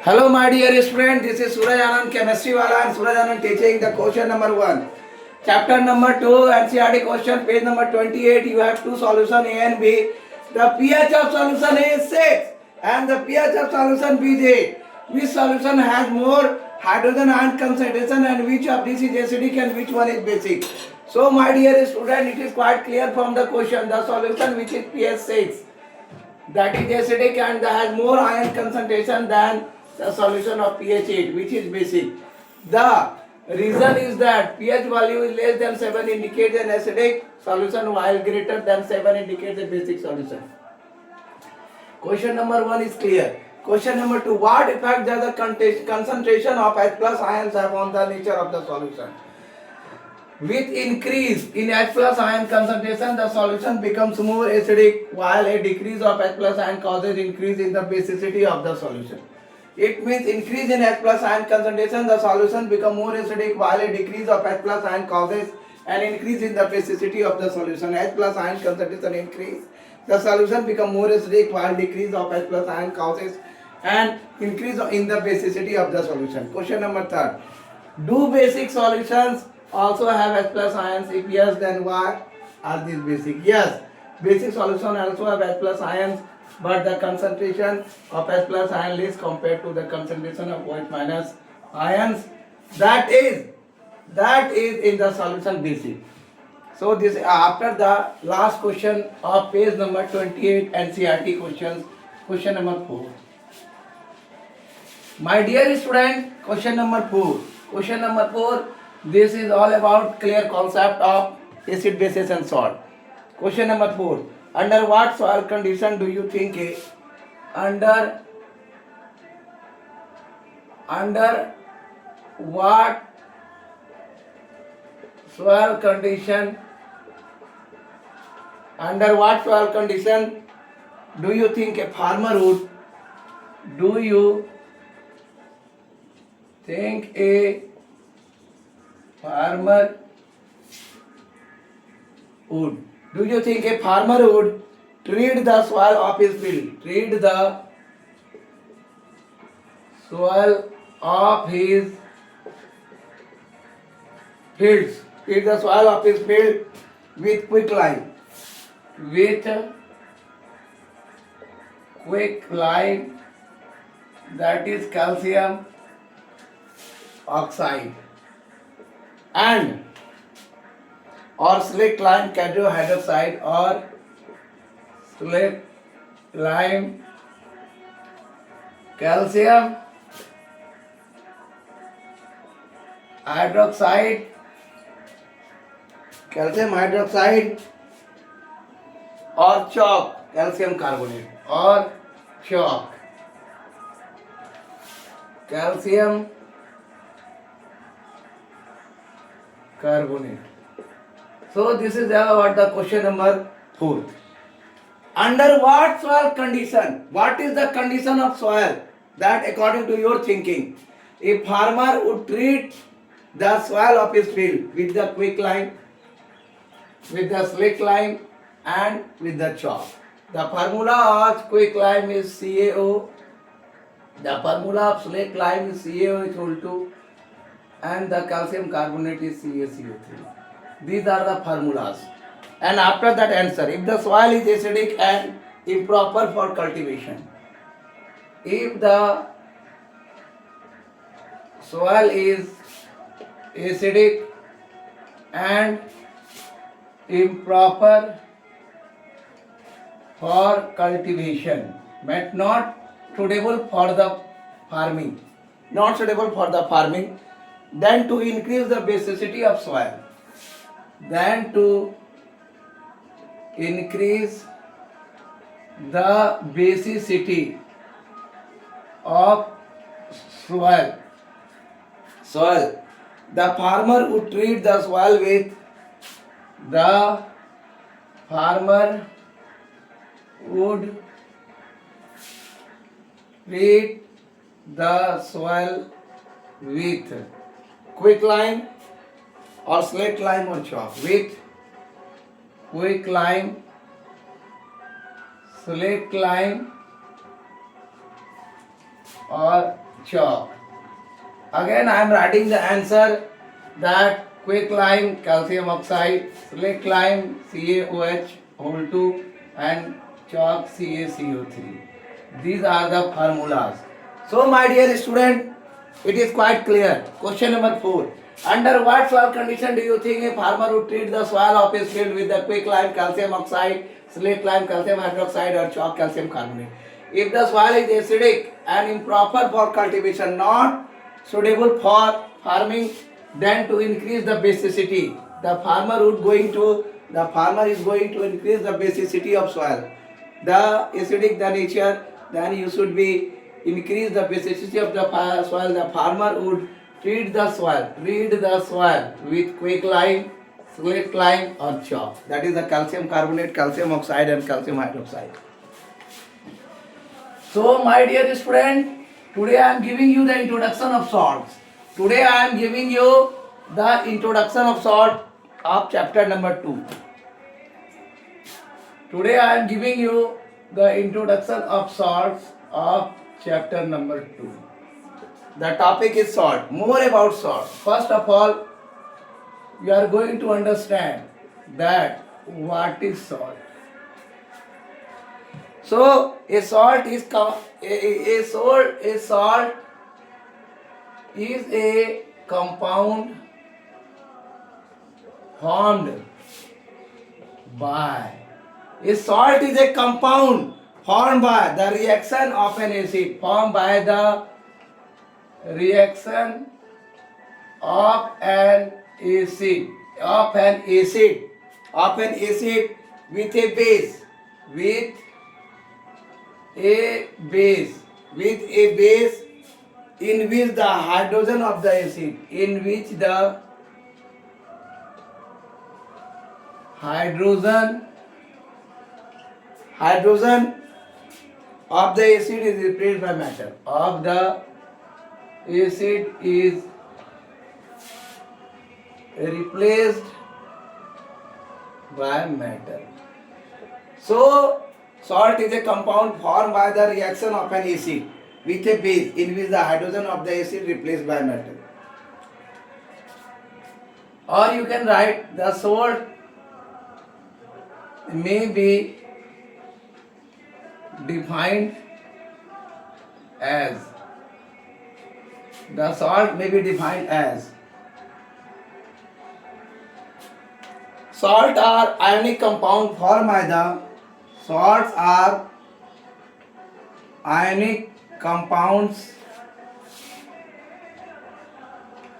Hello, my dear student. This is Suraj Anand, chemistry wala, and Suraj Anand teaching the question number 1. Chapter number 2, NCERT question, page number 28. You have two solution A and B. The pH of solution A is 6 and the pH of solution B is 8. Which solution has more hydrogen ion concentration and which of this is acidic and which one is basic? So, my dear student, it is quite clear from the question. The solution which is pH 6, that is acidic and that has more ion concentration than the solution of pH 8, which is basic. The reason is that pH value is less than 7 indicates an acidic solution, while greater than 7 indicates a basic solution. Question number 1 is clear. Question number 2, what effect does the concentration of H plus ions have on the nature of the solution? With increase in H plus ion concentration, the solution becomes more acidic, while a decrease of H plus ion causes increase in the basicity of the solution. It means increase in H plus ion concentration, the solution becomes more acidic, while a decrease of H plus ion causes an increase in the basicity of the solution. H plus ion concentration increase, the solution becomes more acidic, while decrease of H plus ion causes an increase in the basicity of the solution. Question number 3. Do basic solutions also have H plus ions? If yes, then why are these basic? Yes, basic solution also have H plus ions, but the concentration of H plus ion less compared to the concentration of OH minus ions. That is in the solution basic. So this after the last question of page number 28 NCERT questions, question number 4. My dear student, question number 4. Question number 4. This is all about clear concept of acid, bases and salt. Question number 4. Under what soil condition do you think under what soil condition do you think a farmer would do you think a farmer would do you think a farmer would treat the soil of his field? Treat the soil of his fields. Treat the soil of his field with quicklime. With quicklime, that is calcium oxide, and or slaked lime cadmium hydroxide, or slaked lime calcium hydroxide, or chalk, calcium carbonate, or chalk, calcium carbonate. So this is about the question number 4. Under what soil condition? What is the condition of soil that according to your thinking a farmer would treat the soil of his field with the quicklime, with the slaked lime, and with the chalk? The formula of quicklime is CaO. The formula of slaked lime is CaO is equal to, and the calcium carbonate is CaCO3. These are the formulas. And after that answer, if the soil is acidic and improper for cultivation, if the soil is acidic and improper for cultivation, but not suitable for the farming, then to increase the basicity of soil, then to increase the basicity of soil, the farmer would treat the soil with quicklime or slaked lime or chalk, with quicklime, slaked lime or chalk. Again I am writing the answer that quicklime calcium oxide, slaked lime CaOH whole 2 and chalk CaCO3. These are the formulas. So my dear student, it is quite clear. Question number 4. Under what soil condition do you think a farmer would treat the soil of his field with the quicklime calcium oxide, slaked lime calcium hydroxide or chalk calcium carbonate? If the soil is acidic and improper for cultivation, not suitable for farming, then to increase the basicity, the farmer is going to increase the basicity of soil. The acidic the nature, then you should be increase the basicity of the soil. The farmer would treat the soil with quicklime, slaked lime or chalk. That is the calcium carbonate, calcium oxide and calcium hydroxide. So my dear student, today I am giving you the introduction of salts. Today I am giving you the introduction of salt of chapter number 2. Today I am giving you the introduction of salts of chapter number 2. The topic is salt. More about salt. First of all, you are going to understand that what is salt. So a salt is a compound formed by the reaction of an acid, formed by the reaction of an acid with a base in which the hydrogen of the acid is replaced by matter. So salt is a compound formed by the reaction of an acid with a base in which the hydrogen of the acid replaced by metal. Or you can write the salt may be defined as salt are ionic compound formed by the salts are ionic compounds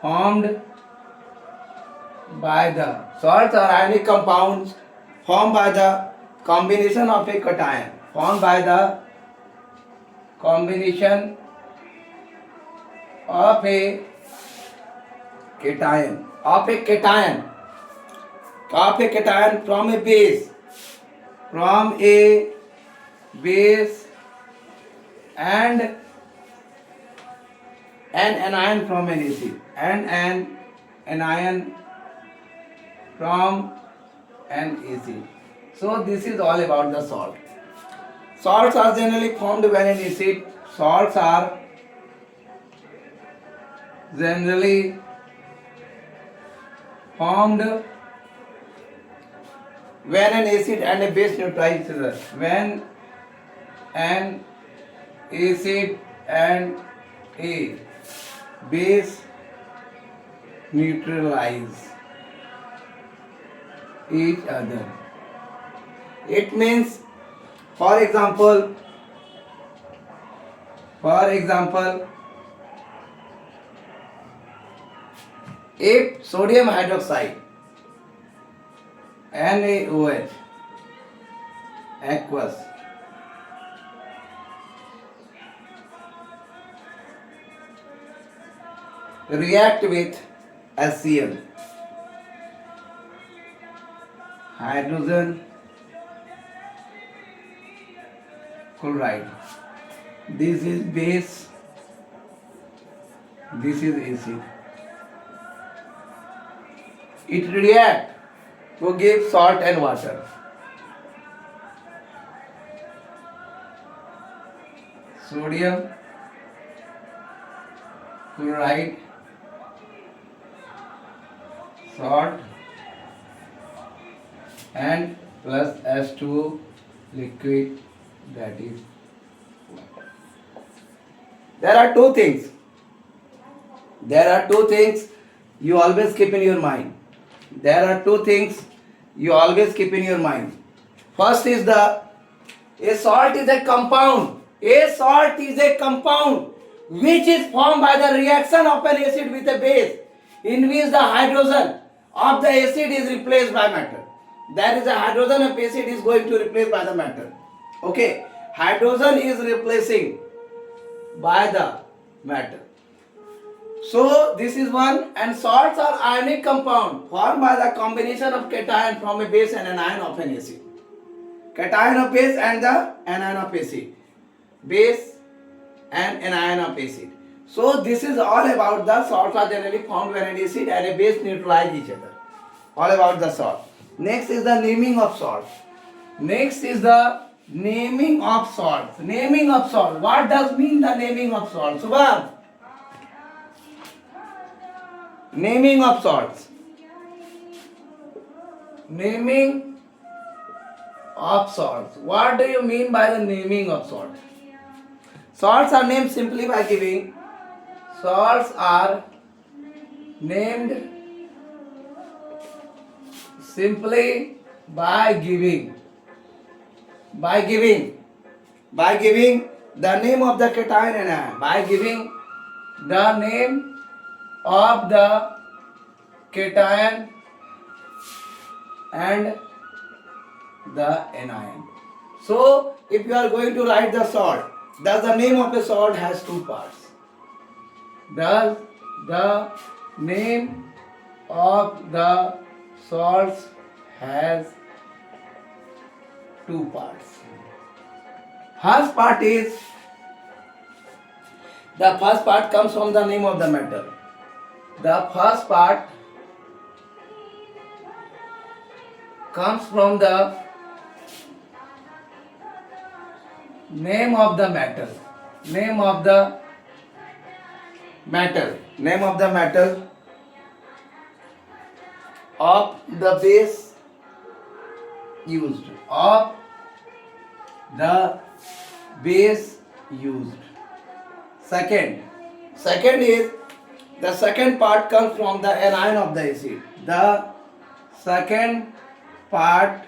formed by the combination of a cation. Of a cation from a base and an anion from an acid So this is all about the salt. Salts are generally formed when an acid and a base neutralize each other. When an acid and a base neutralize each other. It means, for example, if sodium hydroxide NaOH aqueous react with HCl, hydrogen chloride. This is base, this is acid. It react to give salt and water. Sodium chloride, salt, and plus H2O liquid, that is water. There are two things. There are two things you always keep in your mind. There are two things you always keep in your mind. First is a salt is a compound. A salt is a compound which is formed by the reaction of an acid with a base, in which the hydrogen of the acid is replaced by matter. That is, a hydrogen of acid is going to replace by the matter. Okay, hydrogen is replacing by the matter. So this is one, and salts are ionic compound formed by the combination of cation from a base and an ion of an acid. Cation of base and the anion of acid. Base and an ion of acid. So this is all about the salts are generally formed when an acid and a base neutralize each other. All about the salt. Next is the naming of salt. Next is the naming of salt. Naming of salt. What does mean the naming of salt? Subham. Naming of salts. Naming of salts. What do you mean by the naming of salt? Salts are named simply by giving. Salts are named simply by giving. By giving the name of the cation and ion. By giving the name of the cation and the anion. So, if you are going to write the salt, thus the name of the salt has two parts. Thus, the name of the salts has two parts. First part is, the first part comes from the name of the metal. The first part comes from the name of the metal. Name of the metal. Name of the metal of the base used. Of the base used. Second is, the second part comes from the anion of the acid. The second part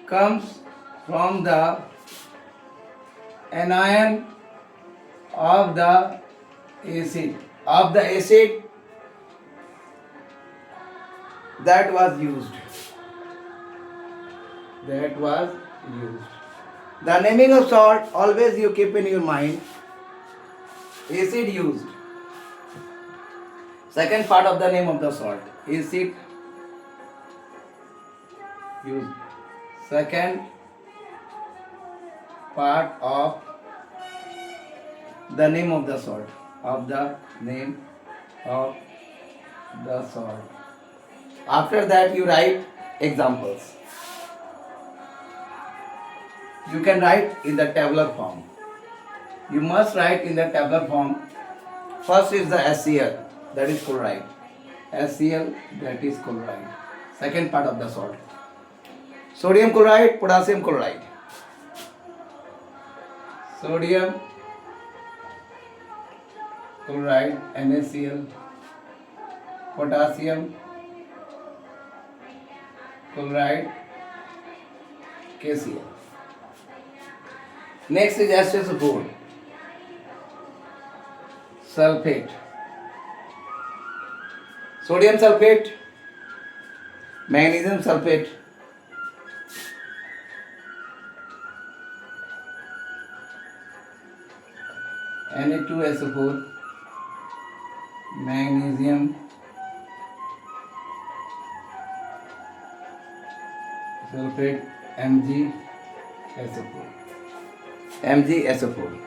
comes from the anion of the acid. Of the acid that was used. That was used. The naming of salt always you keep in your mind. Acid used. Second part of the name of the salt. Acid used. Second part of the name of the salt. Of the name of the salt. After that you write examples. You can write in the tabular form. You must write in the tabular form. First is the HCl, that is chloride. HCl, that is chloride. Second part of the salt. Sodium chloride, potassium chloride. Sodium chloride, NaCl. Potassium chloride, KCl. Next is H2SO4, sulfate, sodium sulfate, magnesium sulfate, Na2SO4, magnesium sulfate, MgSO4. MgSO4.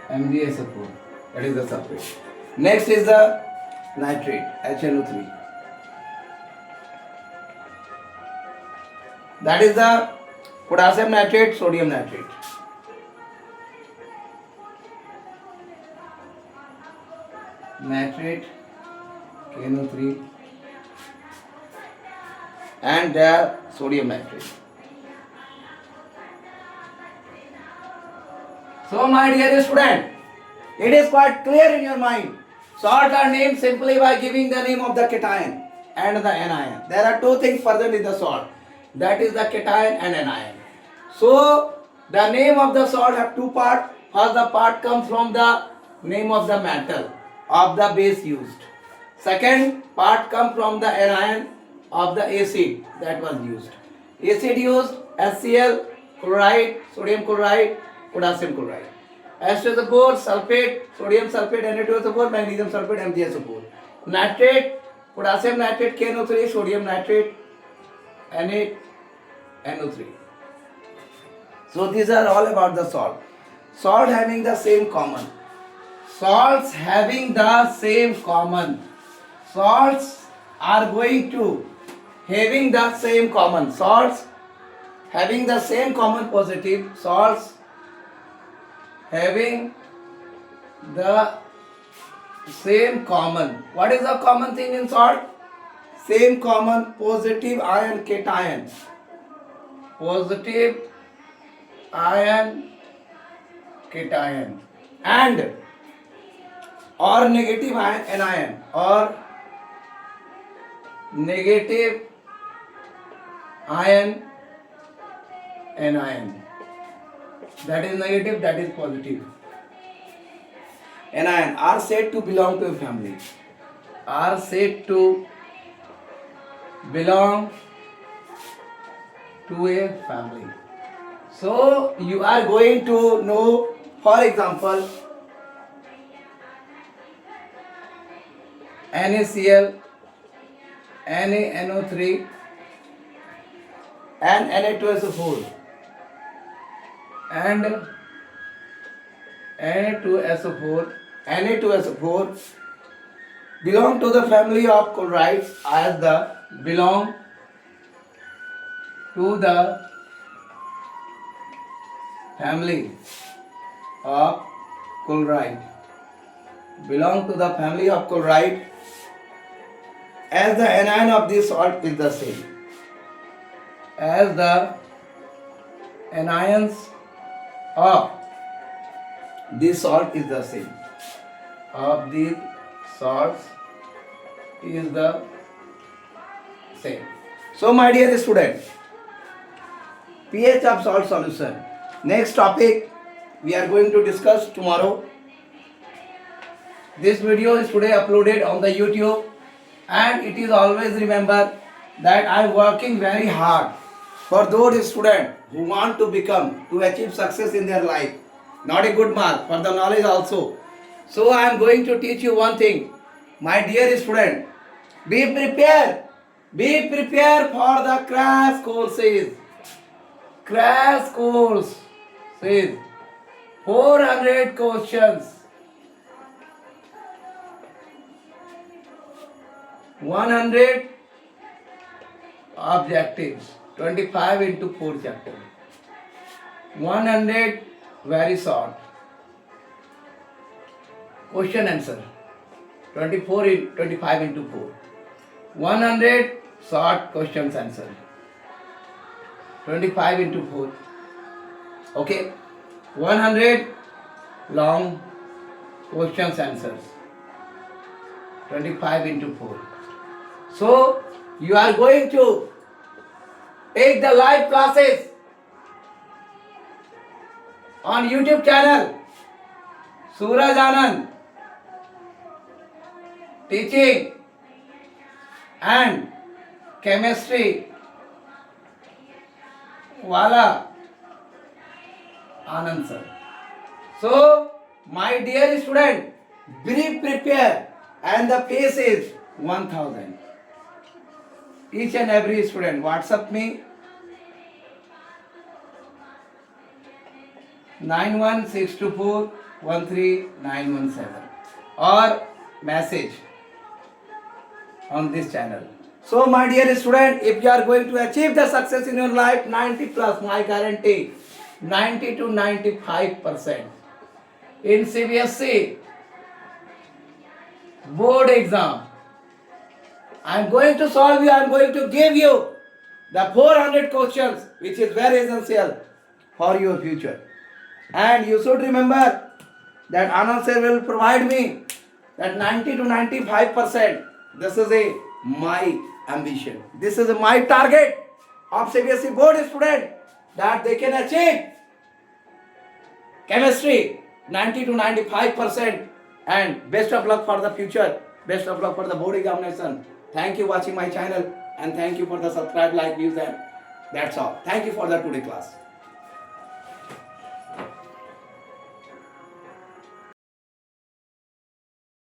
MgSO4. That is the sulfate. Next is the nitrate, HNO3. That is the potassium nitrate, sodium nitrate. nitrate KNO3 and the sodium nitrate. So my dear student, it is quite clear in your mind. Salt are named simply by giving the name of the cation and the anion. There are two things present in the salt. That is the cation and anion. So the name of the salt have two parts. First the part comes from the name of the metal of the base used. Second part comes from the anion of the acid that was used. Acid used HCl, chloride, sodium chloride, potassium chloride. H2SO4, sulfate, sodium sulfate, Na2SO4, magnesium sulfate, MgSO4. Nitrate, potassium nitrate, KNO3, sodium nitrate, NaNO3. So these are all about the salt. Salt having the same common. Salts having the same common. Salts are going to having the same common. Salts having the same common positive. Salts having the same common. What is the common thing in salt? Same common positive ion cation. Positive ion cation and or negative ion anion or negative ion anion. That is negative, that is positive. Anion are said to belong to a family. Are said to belong to a family. So you are going to know, for example, NaCl, NaNO3 and Na2SO4 and Na2SO4 belong to the family of chlorides as the belong to the family of chloride. Belong to the family of chloride as the anion of this salt is the same. As the anions of this salt is the same. Of these salts is the same. So my dear student, pH of salt solution. Next topic we are going to discuss tomorrow. This video is today uploaded on the YouTube, and it is always remember that I am working very hard for those students who want to achieve success in their life. Not a good mark, for the knowledge also. So I am going to teach you one thing. My dear student, be prepared for the crash courses. Crash course says 400 questions, 100 objectives, 25 into 4 chapters, 100 very short question answer, 25 into 4, 100 short questions answer, 25 into 4, okay, 100 long questions answers, 25 into 4. So you are going to take the live classes on YouTube channel Suraj Anand Teaching and Chemistry Wala Anand sir. So my dear student, be prepared, and the pace is 1000. Each and every student WhatsApp me 91624 or message on this channel. So my dear student, if you are going to achieve the success in your life, 90 plus, my guarantee, 90 to 95% in CBSE, board exam. I am going to solve you, I am going to give you the 400 questions which is very essential for your future. And you should remember that Anand sir will provide me that 90 to 95%. This is my ambition. This is my target of CBSE board student that they can achieve chemistry 90 to 95%. And best of luck for the future. Best of luck for the board examination. Thank you watching my channel and thank you for the subscribe, like, views, and that's all. Thank you for the today class.